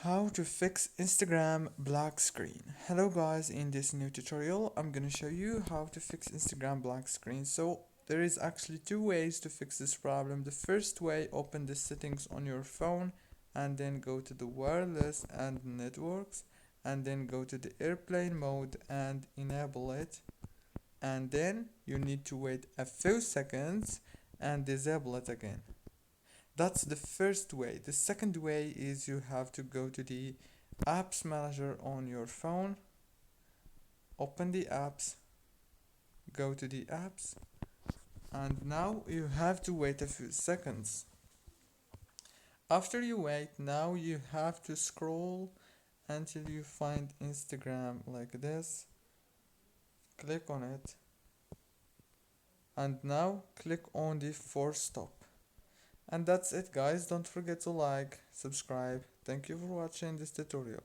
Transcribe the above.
How to fix Instagram black screen. Hello guys, in this new tutorial I'm gonna show you how to fix Instagram black screen. So there is actually two ways to fix this problem. The first way, open the settings on your phone and then go to the wireless and networks and then go to the airplane mode and enable it, and then you need to wait a few seconds and disable it again. That's the first way. The second way is you have to go to the apps manager on your phone, open the apps, go to the apps, and now you have to wait a few seconds. After you wait, now you have to scroll until you find Instagram like this. Click on it, and now click on the force stop. And that's it guys, don't forget to like, subscribe. Thank you for watching this tutorial.